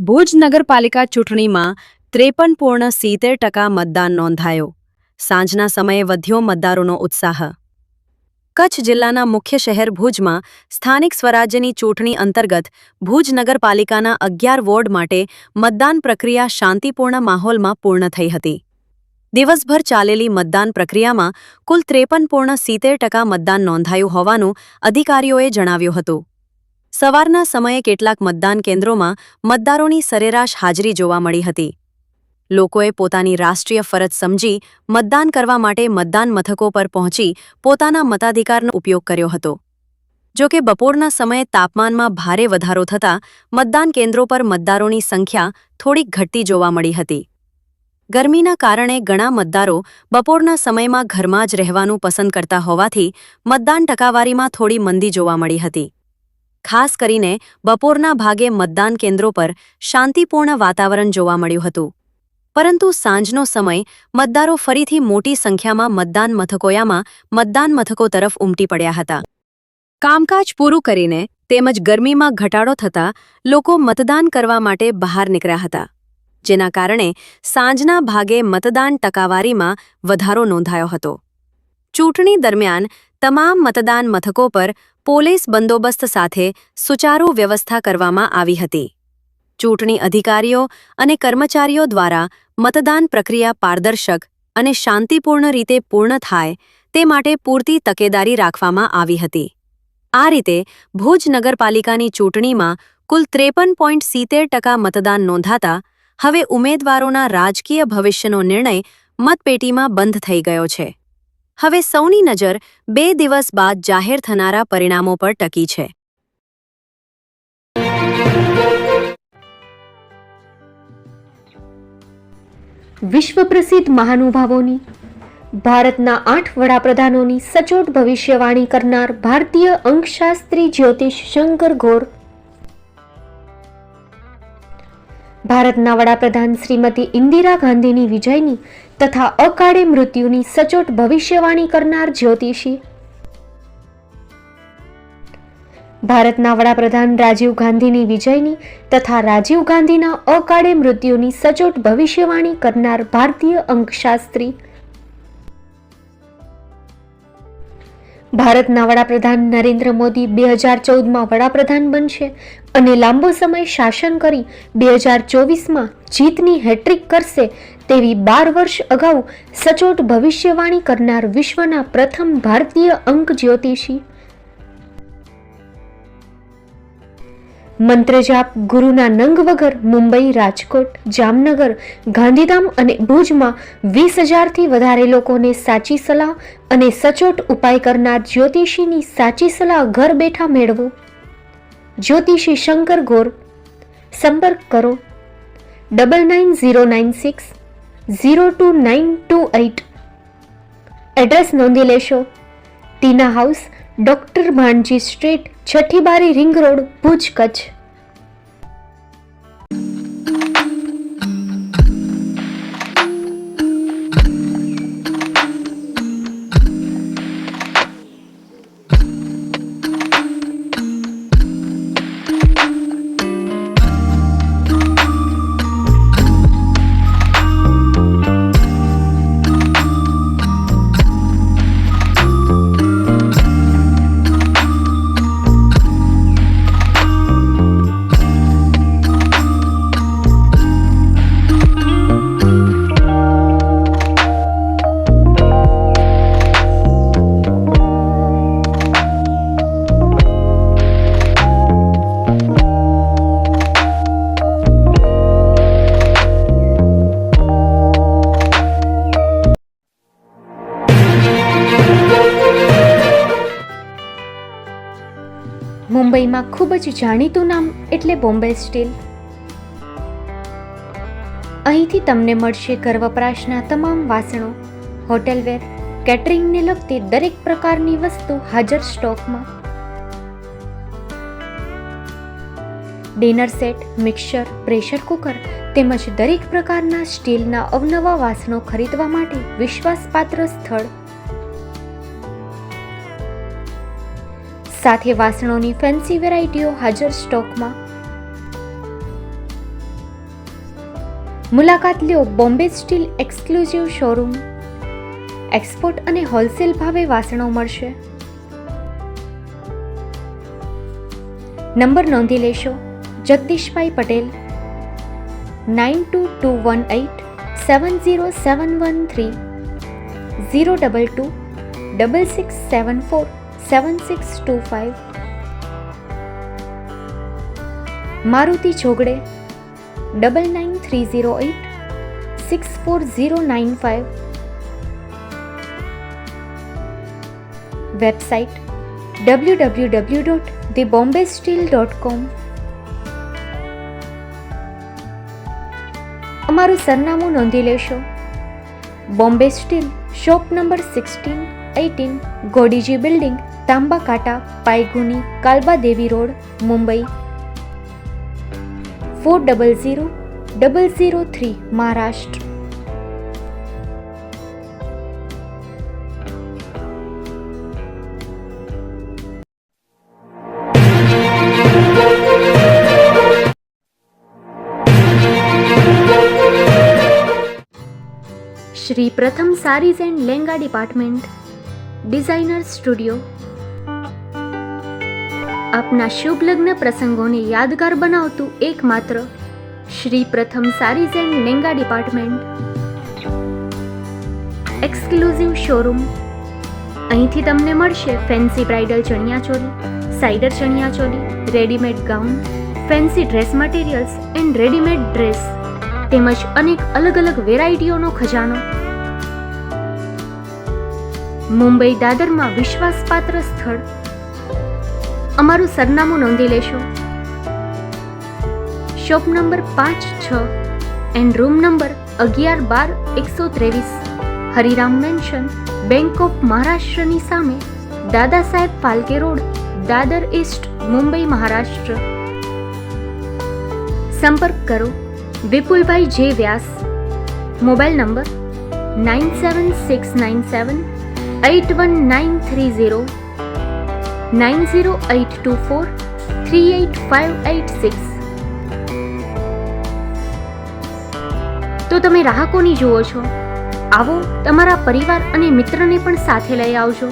ભુજ નગરપાલિકા ચૂંટણીમાં 53.70% મતદાન નોંધાયો. સાંજના સમયે વધ્યો મતદારોનો ઉત્સાહ. કચ્છ જિલ્લાના મુખ્ય શહેર ભુજમાં સ્થાનિક સ્વરાજ્યની ચૂંટણી અંતર્ગત ભુજ નગરપાલિકાના 11 વોર્ડ માટે મતદાન પ્રક્રિયા શાંતિપૂર્ણ માહોલમાં પૂર્ણ થઈ હતી. દિવસભર ચાલેલી મતદાન પ્રક્રિયામાં કુલ 53.70% મતદાન નોંધાયું હોવાનું અધિકારીઓએ જણાવ્યું હતું. સવારના સમયે કેટલાક મતદાન કેન્દ્રોમાં મતદારોની સરેરાશ હાજરી જોવા મળી હતી. લોકોએ પોતાની રાષ્ટ્રીય ફરજ સમજી મતદાન કરવા માટે મતદાન મથકો પર પહોંચી પોતાના મતાધિકારનો ઉપયોગ કર્યો હતો. જો કે બપોરના સમયે તાપમાનમાં ભારે વધારો થતાં મતદાન કેન્દ્રો પર મતદારોની સંખ્યા થોડીક ઘટતી જોવા મળી હતી. ગરમીના કારણે ઘણા મતદારો બપોરના સમયમાં ઘરમાં જ રહેવાનું પસંદ કરતા હોવાથી મતદાન ટકાવારીમાં થોડી મંદી જોવા મળી હતી. ખાસ કરીને બપોરના ભાગે મતદાન કેન્દ્રો પર શાંતિપૂર્ણ વાતાવરણ જોવા મળ્યું હતું. પરંતુ સાંજનો સમય મતદારો ફરીથી મોટી સંખ્યામાં મતદાન મથકો તરફ ઉમટી પડ્યા હતા. કામકાજ પૂરું કરીને તેમજ ગરમીમાં ઘટાડો થતાં લોકો મતદાન કરવા માટે બહાર નીકળ્યા હતા, જેના કારણે સાંજના ભાગે મતદાન ટકાવારીમાં વધારો નોંધાયો હતો. ચૂંટણી દરમિયાન તમામ મતદાન મથકો પર પોલીસ બંદોબસ્ત સાથે સુચારુ વ્યવસ્થા કરવામાં આવી હતી. ચૂંટણી અધિકારીઓ અને કર્મચારીઓ દ્વારા મતદાન પ્રક્રિયા પારદર્શક અને શાંતિપૂર્ણ રીતે પૂર્ણ થાય તે માટે પૂરતી તકેદારી રાખવામાં આવી હતી. આ રીતે ભુજ નગરપાલિકાની ચૂંટણીમાં કુલ 53.70% મતદાન નોંધાતા હવે ઉમેદવારોના રાજકીય ભવિષ્યનો નિર્ણય મતપેટીમાં બંધ થઈ ગયો છે. હવે સૌની નજર 2 દિવસ બાદ જાહેર થનારા પરિણામો પર ટકી છે. વિશ્વ પ્રસિદ્ધ મહાનુભાવોની, ભારતના 8 વડાપ્રધાનોની સચોટ ભવિષ્યવાણી કરનાર ભારતીય અંકશાસ્ત્રી જ્યોતિષ શંકર ઘોર, ભારતના વડાપ્રધાન શ્રીમતી ઇન્દિરા ગાંધીની વિજયની તથા અકાળે મૃત્યુની સચોટ ભવિષ્યવાણી કરનાર જ્યોતિષી, ભારતના વડાપ્રધાન રાજીવ ગાંધીની વિજયની તથા રાજીવ ગાંધીના અકાળે મૃત્યુની સચોટ ભવિષ્યવાણી કરનાર ભારતીય અંકશાસ્ત્રી, ભારતના વડાપ્રધાન નરેન્દ્ર મોદી 2014માં વડાપ્રધાન બનશે અને લાંબો સમય શાસન કરી 2024માં જીતની હેટ્રિક કરશે તેવી 12 વર્ષ અગાઉ સચોટ ભવિષ્યવાણી કરનાર વિશ્વના પ્રથમ ભારતીય અંક જ્યોતિષી, મંત્રજાપ ગુરુના નંગ વગર મુંબઈ, રાજકોટ, જામનગર, ગાંધીધામ અને ભુજમાં 20,000થી વધારે લોકોને સાચી સલાહ અને સચોટ ઉપાય કરનાર જ્યોતિષીની સાચી સલાહ ઘર બેઠા મેળવો. જ્યોતિષી શંકર ઘોર. સંપર્ક કરો 9909602928. એડ્રેસ નોંધી લેશો. ટીના હાઉસ, ડોક્ટર ભાણજી સ્ટ્રીટ, છઠ્ઠી બારી, રિંગ રોડ, ભુજ, કચ્છ. મુંબઈમાં ખૂબ જ જાણીતું નામ એટલે બોમ્બે સ્ટીલ. અહીંથી તમને મળશે ઘર વપરાશના તમામ વાસણો, હોટેલવેર, કેટરિંગને લગતી દરેક પ્રકારની વસ્તુ હાજર સ્ટોકમાં. Dinner set, mixer, pressure cooker તેમજ દરેક પ્રકારના સ્ટીલના અવનવા વાસણો ખરીદવા માટે વિશ્વાસપાત્ર સ્થળ. સાથે વાસણોની ફેન્સી વેરાયટીઓ હાજર સ્ટોકમાં. મુલાકાત લ્યો Bombay steel exclusive showroom. Export અને હોલસેલ ભાવે વાસણો મળશે. નંબર નોંધી લેશો. જગદીશભાઈ પટેલ 9221870713 022 6674 7625. મારુતિ જોગડે 9930864095. Website www.thebombasteel.com. અમારું સરનામું નોંધી લેશો. Bombay steel, shop number 16-18, Godiji building, Tamba Kanta, Pydhonie, Kalbadevi road, Mumbai 400003, Maharashtra. Shri Pratham sarees and lehenga department, designer studio. આપના શુભ લગ્ન પ્રસંગોને યાદગાર બનાવતું એકમાત્ર Shri Pratham sarees and lehenga department, exclusive showroom. અહીંથી તમને મળશે fancy bridal chaniya choli, cider chaniya choli, readymade gown, fancy dress materials and readymade dress તેમજ અનેક અલગ અલગ વેરાયટીઓનો ખજાનો. મુંબઈ દાદરમાં વિશ્વાસપાત્ર સ્થળ. અમારું સરનામું નોંધી લેશો. Shop number 5-6 and room number 11-12-123, Hariram mansion, bank of મહારાષ્ટ્રની સામે, દાદા સાહેબ ફાલ્કે રોડ, દાદર ઈસ્ટ, મુંબઈ, મહારાષ્ટ્ર. સંપર્ક કરો વિપુલભાઈ જે વ્યાસ. Mobile number 9769781930, 9082438586. તો તમે રાહ કોની જુઓ છો? આવો, તમારા પરિવાર અને મિત્રને પણ સાથે લઈ આવજો.